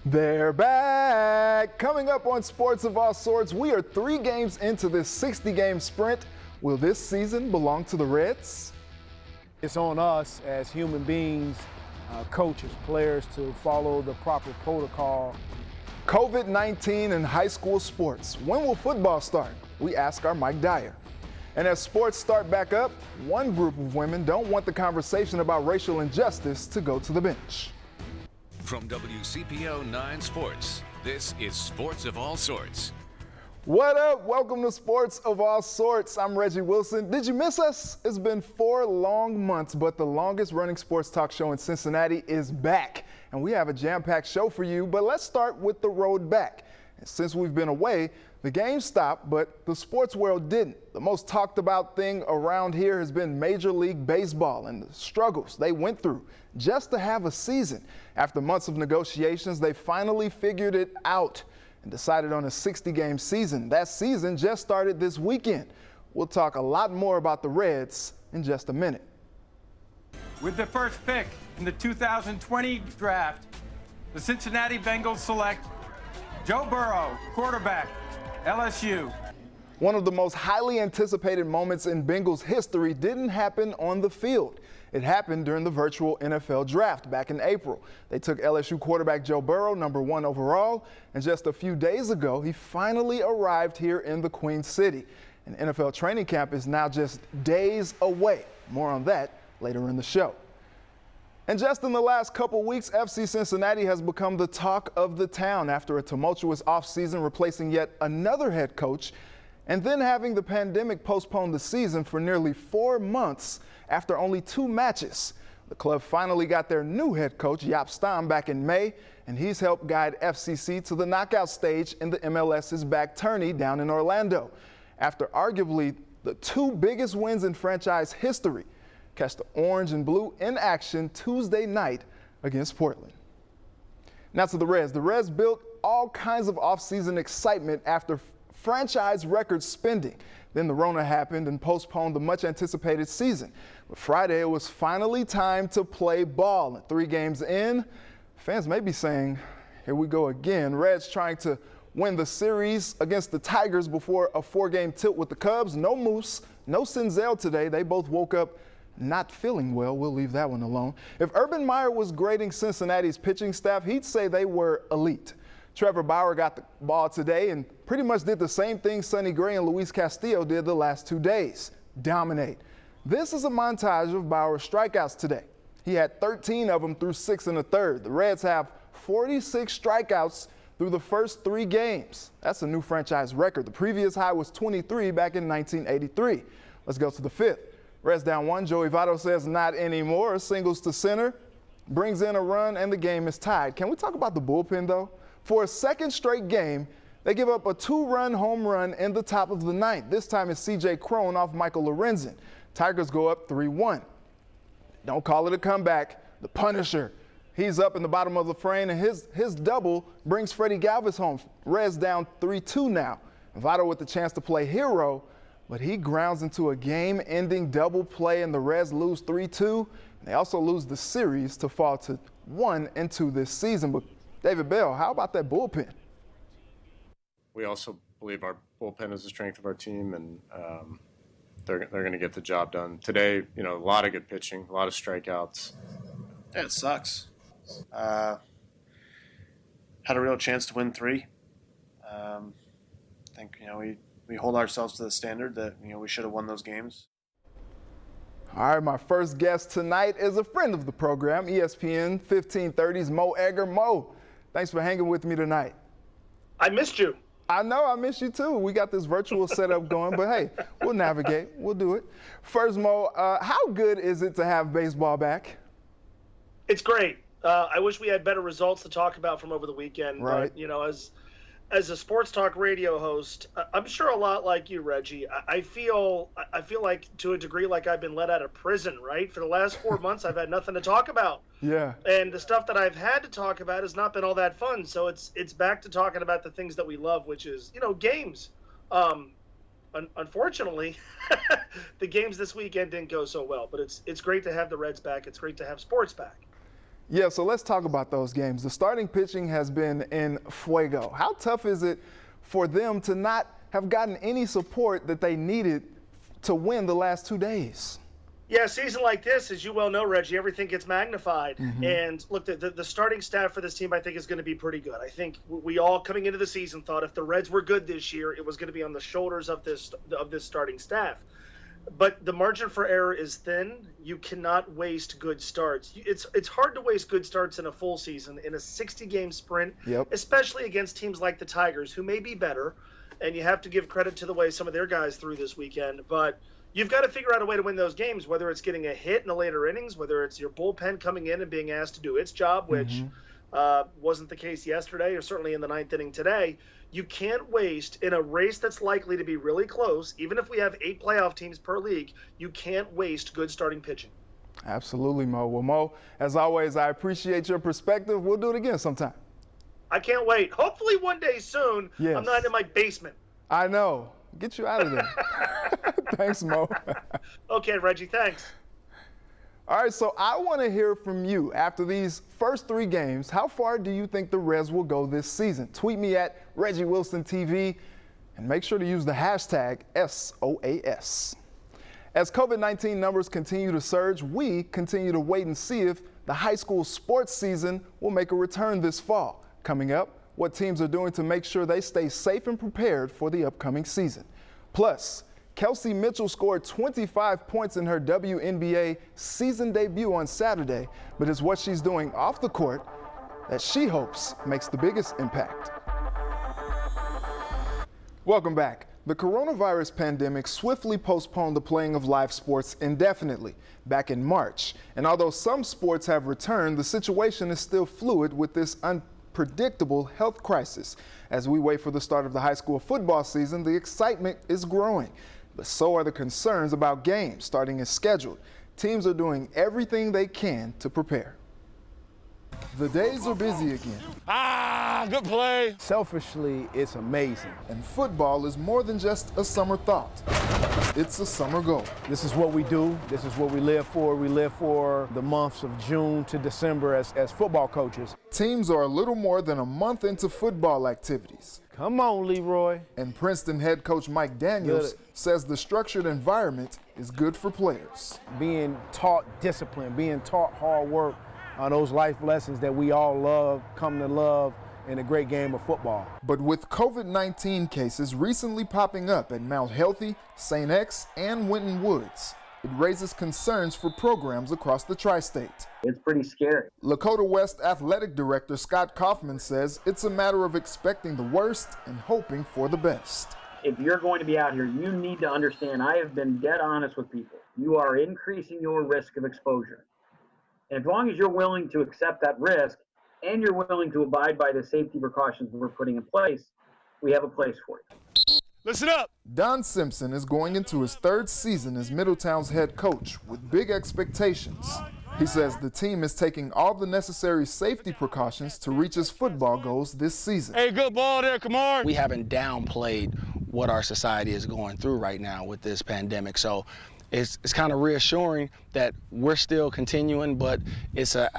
They're back! Coming up on Sports of All Sorts, we are 3 games into this 60-game sprint. Will this season belong to the Reds? It's on us as human beings, coaches, players, to follow the proper protocol. COVID-19 in high school sports. When will football start? We ask our Mike Dyer. And as sports start back up, one group of women don't want the conversation about racial injustice to go to the bench. From WCPO 9 Sports, this is Sports of All Sorts. What up? Welcome to Sports of All Sorts. I'm Reggie Wilson. Did you miss us? It's been 4 long months, but the longest running sports talk show in Cincinnati is back. And we have a jam-packed show for you, but let's start with the road back. And since we've been away, the game stopped, but the sports world didn't. The most talked about thing around here has been Major League Baseball and the struggles they went through just to have a season. After months of negotiations, they finally figured it out and decided on a 60-game season. That season just started this weekend. We'll talk a lot more about the Reds in just a minute. With the first pick in the 2020 draft, the Cincinnati Bengals select Joe Burrow, quarterback, LSU. One of the most highly anticipated moments in Bengals history didn't happen on the field. It happened during the virtual NFL draft back in April. They took LSU quarterback Joe Burrow, number 1 overall, and just a few days ago, he finally arrived here in the Queen City. And NFL training camp is now just days away. More on that later in the show. And just in the last couple weeks, FC Cincinnati has become the talk of the town after a tumultuous offseason, replacing yet another head coach, and then having the pandemic postpone the season for nearly 4 months after only 2 matches. The club finally got their new head coach, Jaap Stam, back in May, and he's helped guide FCC to the knockout stage in the MLS's back tourney down in Orlando. After arguably the 2 biggest wins in franchise history, catch the orange and blue in action Tuesday night against Portland. Now to the Reds. The Reds built all kinds of offseason excitement after franchise record spending. Then the Rona happened and postponed the much anticipated season. But Friday, it was finally time to play ball. And 3 games in, fans may be saying, here we go again. Reds trying to win the series against the Tigers before a 4-game tilt with the Cubs. No Moose, no Senzel today. They both woke up not feeling well. We'll leave that one alone. If Urban Meyer was grading Cincinnati's pitching staff, he'd say they were elite. Trevor Bauer got the ball today and pretty much did the same thing Sonny Gray and Luis Castillo did the last 2 days, dominate. This is a montage of Bauer's strikeouts today. He had 13 of them through 6 1/3. The Reds have 46 strikeouts through the first 3 games. That's a new franchise record. The previous high was 23 back in 1983. Let's go to the 5th. Reds down 1. Joey Votto says not anymore. Singles to center, brings in a run, and the game is tied. Can we talk about the bullpen, though? For a second straight game, they give up a 2-run home run in the top of the 9th. This time it's C.J. Cron off Michael Lorenzen. Tigers go up 3-1. Don't call it a comeback. The Punisher, he's up in the bottom of the frame, and his double brings Freddie Galvis home. Reds down 3-2 now. Votto with the chance to play hero, but he grounds into a game-ending double play, and the Reds lose 3-2. They also lose the series to fall to 1-2 this season. But David Bell, how about that bullpen? We also believe our bullpen is the strength of our team, and they're going to get the job done. Today, a lot of good pitching, a lot of strikeouts. Yeah, it sucks. Had a real chance to win 3. I think, we hold ourselves to the standard that, we should have won those games. All right, my first guest tonight is a friend of the program, ESPN 1530's Mo Egger. Mo, thanks for hanging with me tonight. I missed you. I know, I missed you too. We got this virtual setup going, but hey, we'll navigate. We'll do it. First, Mo, how good is it to have baseball back? It's great. I wish we had better results to talk about from over the weekend. Right. But, as a sports talk radio host, I'm sure a lot like you, Reggie. I feel like, to a degree, like I've been let out of prison, right? For the last 4 months, I've had nothing to talk about. Yeah. And the stuff that I've had to talk about has not been all that fun. So it's back to talking about the things that we love, which is, games. Unfortunately, the games this weekend didn't go so well. But it's great to have the Reds back. It's great to have sports back. Yeah, so let's talk about those games. The starting pitching has been in fuego. How tough is it for them to not have gotten any support that they needed to win the last 2 days? Yeah, a season like this, as you well know, Reggie, everything gets magnified. And look, the starting staff for this team, I think, is going to be pretty good. I think we all, coming into the season, thought if the Reds were good this year, it was going to be on the shoulders of this starting staff. But the margin for error is thin. You cannot waste good starts. It's hard to waste good starts in a full season, in a 60-game sprint, especially against teams like the Tigers, who may be better. And you have to give credit to the way some of their guys threw this weekend. But you've got to figure out a way to win those games, whether it's getting a hit in the later innings, whether it's your bullpen coming in and being asked to do its job, which wasn't the case yesterday or certainly in the 9th inning today. You can't waste in a race that's likely to be really close, even if we have 8 playoff teams per league, you can't waste good starting pitching. Absolutely, Mo. Well, Mo, as always, I appreciate your perspective. We'll do it again sometime. I can't wait. Hopefully one day soon. Yes. I'm not in my basement. I know. Get you out of there. Thanks, Mo. Okay, Reggie, thanks. All right, so I want to hear from you. After these first 3 games, how far do you think the Reds will go this season? Tweet me at Reggie Wilson TV and make sure to use the hashtag SOAS. As COVID-19 numbers continue to surge, we continue to wait and see if the high school sports season will make a return this fall. Coming up, what teams are doing to make sure they stay safe and prepared for the upcoming season. Plus, Kelsey Mitchell scored 25 points in her WNBA season debut on Saturday, but it's what she's doing off the court that she hopes makes the biggest impact. Welcome back. The coronavirus pandemic swiftly postponed the playing of live sports indefinitely back in March. And although some sports have returned, the situation is still fluid with this unpredictable health crisis. As we wait for the start of the high school football season, the excitement is growing. But so are the concerns about games starting as scheduled. Teams are doing everything they can to prepare. The days are busy again. Good play. Selfishly, it's amazing. And football is more than just a summer thought. It's a summer goal. This is what we do. This is what we live for. We live for the months of June to December as football coaches. Teams are a little more than a month into football activities. Come on, Leroy. And Princeton head coach Mike Daniels says the structured environment is good for players. Being taught discipline, being taught hard work, those life lessons that we all love, come to love in a great game of football. But with COVID-19 cases recently popping up at Mount Healthy, St. X, and Winton Woods, it raises concerns for programs across the tri-state. It's pretty scary. Lakota West Athletic Director Scott Kaufman says it's a matter of expecting the worst and hoping for the best. If you're going to be out here, you need to understand, I have been dead honest with people. You are increasing your risk of exposure. And as long as you're willing to accept that risk and you're willing to abide by the safety precautions we're putting in place, we have a place for you. Listen up. Don Simpson is going into his 3rd season as Middletown's head coach with big expectations. He says the team is taking all the necessary safety precautions to reach its football goals this season. Hey, good ball there, Kamar. We haven't downplayed what our society is going through right now with this pandemic. So it's kind of reassuring that we're still continuing, but it's a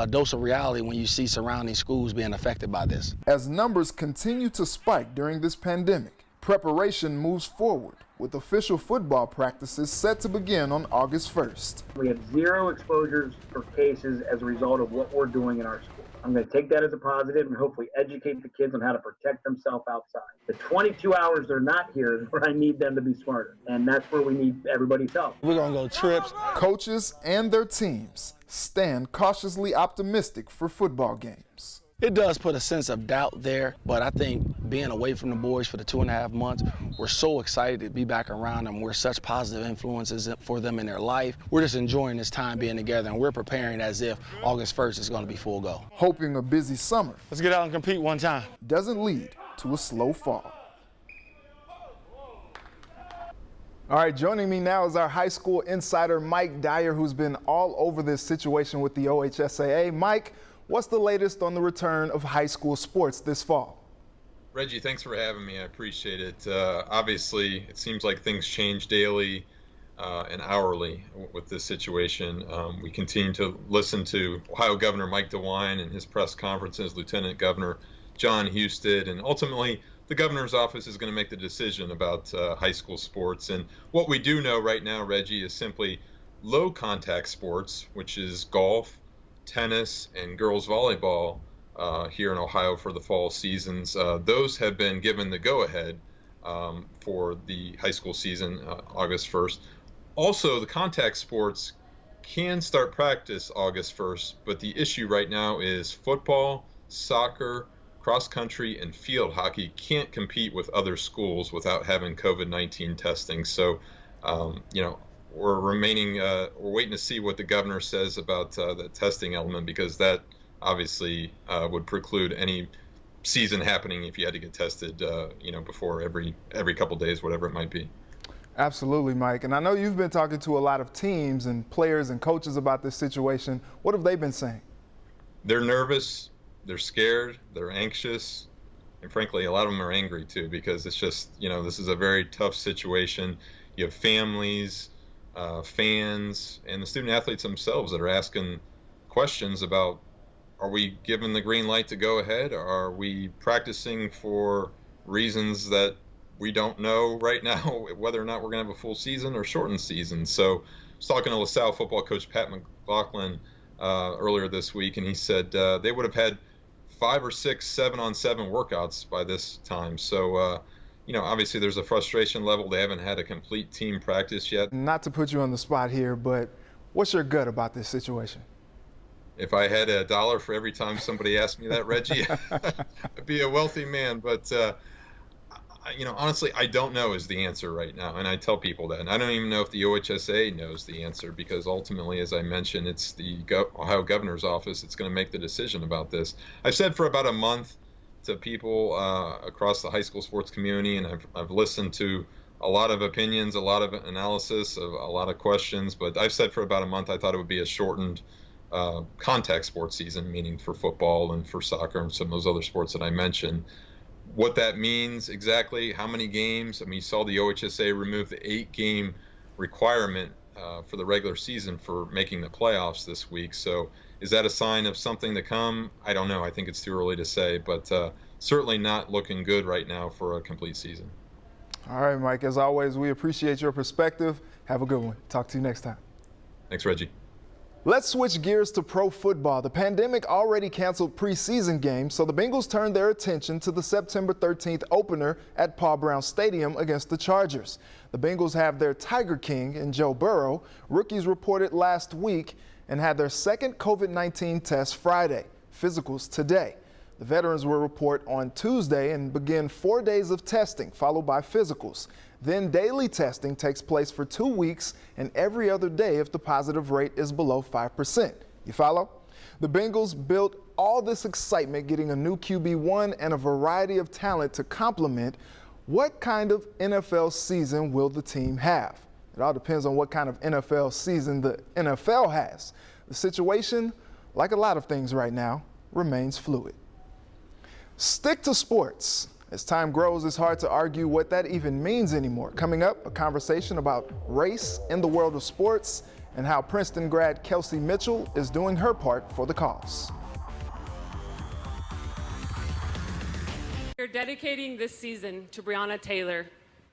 dose of reality when you see surrounding schools being affected by this. As numbers continue to spike during this pandemic, preparation moves forward, with official football practices set to begin on August 1st. We have 0 exposures or cases as a result of what we're doing in our school. I'm going to take that as a positive and hopefully educate the kids on how to protect themselves outside. The 22 hours they're not here is where I need them to be smarter, and that's where we need everybody's help. We're going to go trips. Coaches and their teams stand cautiously optimistic for football games. It does put a sense of doubt there, but I think being away from the boys for the 2.5 months, we're so excited to be back around them. We're such positive influences for them in their life. We're just enjoying this time being together, and we're preparing as if August 1st is going to be full go. Hoping a busy summer Let's get out and compete one time. doesn't lead to a slow fall. All right, joining me now is our high school insider, Mike Dyer, who's been all over this situation with the OHSAA. Mike, what's the latest on the return of high school sports this fall? Reggie, thanks for having me. I appreciate it. Obviously, it seems like things change daily. and hourly with this situation. We continue to listen to Ohio Governor Mike DeWine and his press conferences, Lieutenant Governor John Husted, and ultimately the governor's office is going to make the decision about high school sports. And what we do know right now, Reggie, is simply low contact sports, which is golf, tennis, and girls volleyball here in Ohio for the fall seasons. Those have been given the go-ahead for the high school season, August 1st. Also, the contact sports can start practice August 1st, but the issue right now is football, soccer, cross country, and field hockey can't compete with other schools without having COVID-19 testing. So, we're waiting to see what the governor says about the testing element, because that obviously would preclude any season happening if you had to get tested, before every couple days, whatever it might be. Absolutely, Mike. And I know you've been talking to a lot of teams and players and coaches about this situation. What have they been saying? They're nervous, they're scared, they're anxious, and frankly, a lot of them are angry too, because it's just, this is a very tough situation. You have families, fans, and the student athletes themselves that are asking questions about, are we given the green light to go ahead? Are we practicing for reasons that we don't know right now whether or not we're going to have a full season or shortened season? So I was talking to LaSalle football coach Pat McLaughlin earlier this week, and he said they would have had 5 or 6 7-on-7 workouts by this time. So, obviously there's a frustration level. They haven't had a complete team practice yet. Not to put you on the spot here, but what's your gut about this situation? If I had $1 for every time somebody asked me that, Reggie, I'd be a wealthy man. But, honestly, I don't know is the answer right now. And I tell people that. And I don't even know if the OHSA knows the answer, because ultimately, as I mentioned, it's the Ohio governor's office that's going to make the decision about this. I've said for about a month to people across the high school sports community, and I've listened to a lot of opinions, a lot of analysis, a lot of questions. But I've said for about a month I thought it would be a shortened contact sports season, meaning for football and for soccer and some of those other sports that I mentioned. What that means exactly, how many games? I mean, you saw the OHSA remove the 8-game requirement for the regular season for making the playoffs this week. So is that a sign of something to come? I don't know. I think it's too early to say, but certainly not looking good right now for a complete season. All right, Mike, as always, we appreciate your perspective. Have a good one. Talk to you next time. Thanks, Reggie. Let's switch gears to pro football. The pandemic already canceled preseason games, so the Bengals turned their attention to the September 13th opener at Paul Brown Stadium against the Chargers. The Bengals have their Tiger King in Joe Burrow. Rookies reported last week and had their second COVID-19 test Friday. Physicals today. The veterans will report on Tuesday and begin 4 days of testing, followed by physicals. Then daily testing takes place for 2 weeks and every other day if the positive rate is below 5%. You follow? The Bengals built all this excitement getting a new QB1 and a variety of talent to complement. What kind of NFL season will the team have? It all depends on what kind of NFL season the NFL has. The situation, like a lot of things right now, remains fluid. Stick to sports. As time grows, it's hard to argue what that even means anymore. Coming up, a conversation about race in the world of sports and how Princeton grad Kelsey Mitchell is doing her part for the cause. We're dedicating this season to Breonna Taylor,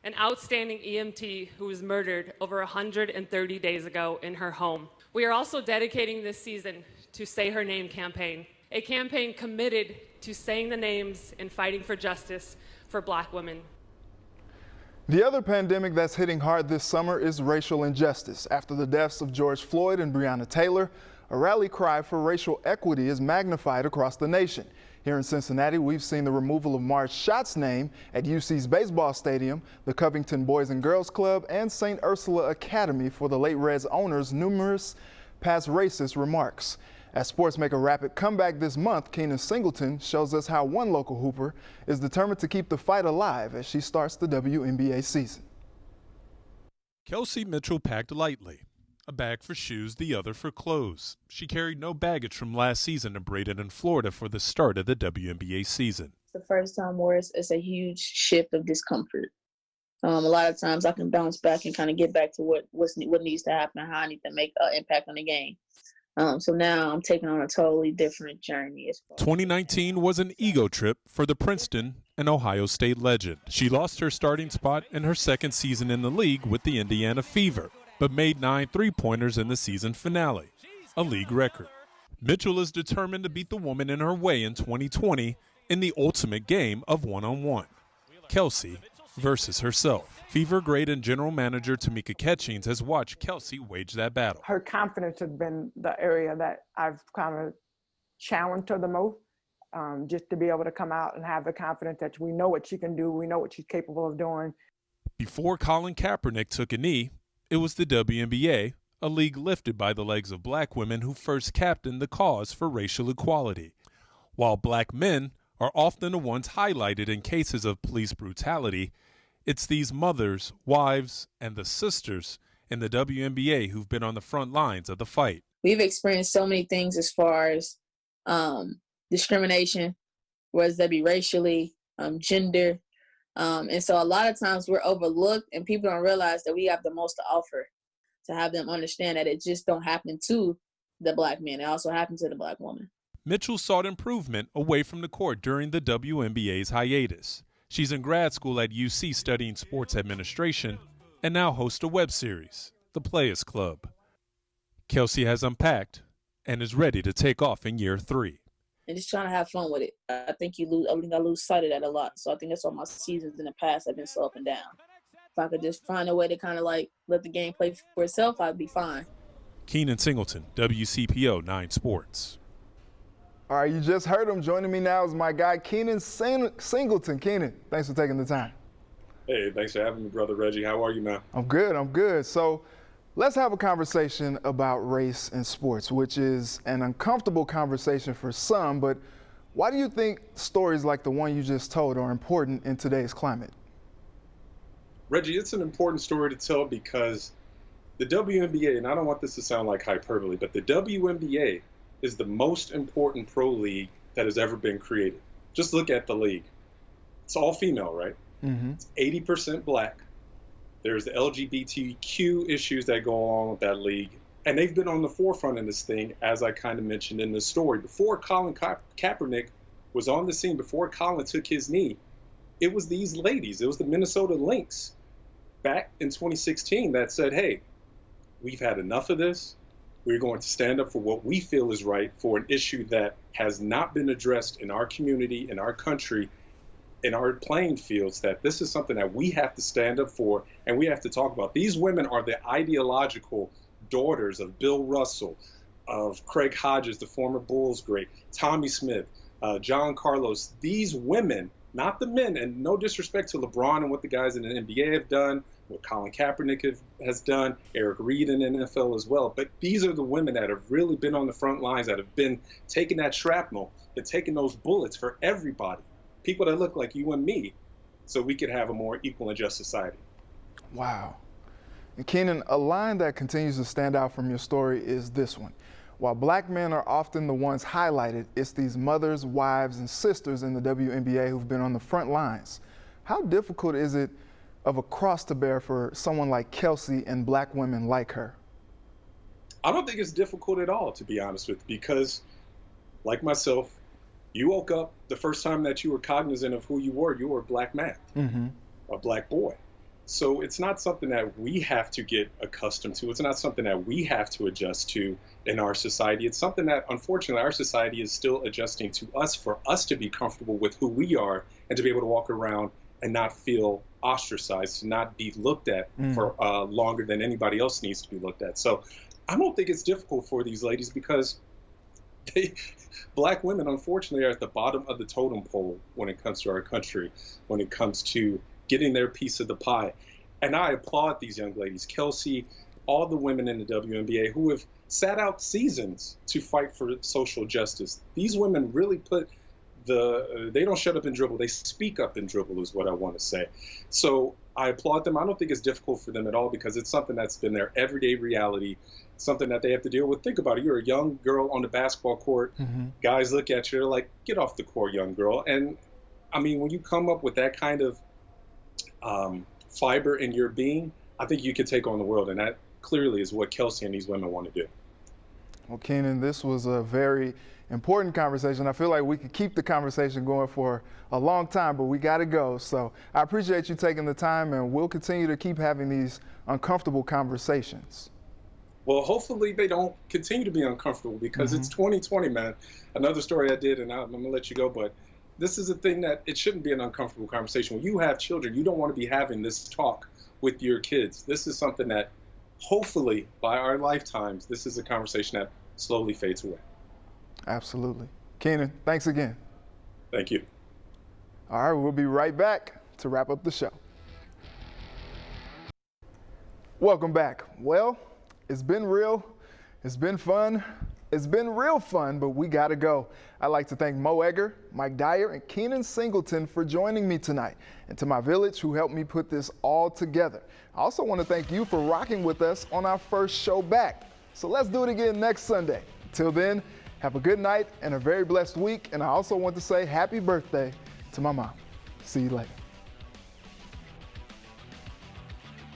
an outstanding EMT who was murdered over 130 days ago in her home. We are also dedicating this season to Say Her Name campaign, a campaign committed to saying the names and fighting for justice for Black women. The other pandemic that's hitting hard this summer is racial injustice. After the deaths of George Floyd and Breonna Taylor, a rally cry for racial equity is magnified across the nation. Here in Cincinnati, we've seen the removal of Marge Schott's name at UC's baseball stadium, the Covington Boys and Girls Club, and St. Ursula Academy for the late Reds owner's numerous past racist remarks. As sports make a rapid comeback this month, Keenan Singleton shows us how one local hooper is determined to keep the fight alive as she starts the WNBA season. Kelsey Mitchell packed lightly, a bag for shoes, the other for clothes. She carried no baggage from last season in Bradenton, Florida for the start of the WNBA season. The first time where it's a huge shift of discomfort. A lot of times I can bounce back and kind of get back to what needs to happen and how I need to make an impact on the game. So now I'm taking on a totally different journey. 2019 was an ego trip for the Princeton and Ohio State legend. She lost her starting spot in her second season in the league with the Indiana Fever, but made 9 three-pointers in the season finale, a league record. Mitchell is determined to beat the woman in her way in 2020 in the ultimate game of one-on-one. Kelsey versus herself. Fever great and general manager Tamika Catchings has watched Kelsey wage that battle. Her confidence has been the area that I've kind of challenged her the most, just to be able to come out and have the confidence that we know what she can do, we know what she's capable of doing. Before Colin Kaepernick took a knee, it was the WNBA, a league lifted by the legs of black women who first captained the cause for racial equality. While black men are often the ones highlighted in cases of police brutality, it's these mothers, wives, and the sisters in the WNBA who've been on the front lines of the fight. We've experienced so many things as far as discrimination, whether that be racially, gender. And so a lot of times we're overlooked and people don't realize that we have the most to offer, to have them understand that it just don't happen to the black man. It also happens to the black woman. Mitchell sought improvement away from the court during the WNBA's hiatus. She's in grad school at UC studying sports administration and now hosts a web series, The Players Club. Kelsey has unpacked and is ready to take off in year 3. And just trying to have fun with it. I think I lose sight of that a lot. So I think that's why my seasons in the past have been so up and down. If I could just find a way to kind of like let the game play for itself, I'd be fine. Keenan Singleton, WCPO 9 Sports. All right, you just heard him. Joining me now is my guy, Keenan Singleton. Keenan, thanks for taking the time. Hey, thanks for having me, Brother Reggie. How are you, man? I'm good. So let's have a conversation about race in sports, which is an uncomfortable conversation for some, but why do you think stories like the one you just told are important in today's climate? Reggie, it's an important story to tell because the WNBA, and I don't want this to sound like hyperbole, but the WNBA is the most important pro league that has ever been created. Just look at the league. It's all female, right? Mm-hmm. It's 80% black. There's the LGBTQ issues that go along with that league. And they've been on the forefront of this thing, as I kind of mentioned in the story. Before Colin Kaepernick was on the scene, before Colin took his knee, it was these ladies. It was the Minnesota Lynx back in 2016 that said, hey, we've had enough of this. We're going to stand up for what we feel is right for an issue that has not been addressed in our community, in our country, in our playing fields, that this is something that we have to stand up for and we have to talk about. These women are the ideological daughters of Bill Russell, of Craig Hodges, the former Bulls great, Tommy Smith, John Carlos. These women, not the men, and no disrespect to LeBron and what the guys in the NBA have done, what Colin Kaepernick has done, Eric Reed in the NFL as well. But these are the women that have really been on the front lines, that have been taking that shrapnel and taking those bullets for everybody, people that look like you and me, so we could have a more equal and just society. Wow. And Keenan, a line that continues to stand out from your story is this one. While black men are often the ones highlighted, it's these mothers, wives, and sisters in the WNBA who've been on the front lines. How difficult is it of a cross to bear for someone like Kelsey and black women like her? I don't think it's difficult at all, to be honest with you, because like myself, you woke up, the first time that you were cognizant of who you were a black man, a black boy. So it's not something that we have to get accustomed to. It's not something that we have to adjust to in our society. It's something that, unfortunately, our society is still adjusting to us for us to be comfortable with who we are and to be able to walk around and not feel ostracized, to not be looked at for longer than anybody else needs to be looked at. So I don't think it's difficult for these ladies because black women, unfortunately, are at the bottom of the totem pole when it comes to our country, when it comes to getting their piece of the pie. And I applaud these young ladies, Kelsey, all the women in the WNBA who have sat out seasons to fight for social justice. These women really put they don't shut up and dribble, they speak up and dribble is what I want to say. So I applaud them. I don't think it's difficult for them at all because it's something that's been their everyday reality, something that they have to deal with. Think about it. You're a young girl on the basketball court. Guys look at you, they're like, get off the court, young girl. And I mean, when you come up with that kind of fiber in your being, I think you can take on the world. And that clearly is what Kelsey and these women want to do. Well, Keenan, this was a very important conversation. I feel like we could keep the conversation going for a long time, but we got to go. So I appreciate you taking the time, and we'll continue to keep having these uncomfortable conversations. Well, hopefully they don't continue to be uncomfortable, because it's 2020, man. Another story I did, and I'm going to let you go, but this is a thing that it shouldn't be an uncomfortable conversation. When you have children, you don't want to be having this talk with your kids. This is something that hopefully by our lifetimes, this is a conversation that slowly fades away. Absolutely. Keenan, thanks again. Thank you. All right, we'll be right back to wrap up the show. Welcome back. Well, it's been real. It's been fun. It's been real fun, but we got to go. I'd like to thank Mo Egger, Mike Dyer, and Keenan Singleton for joining me tonight, and to my village who helped me put this all together. I also want to thank you for rocking with us on our first show back. So let's do it again next Sunday. Till then, have a good night and a very blessed week. And I also want to say happy birthday to my mom. See you later.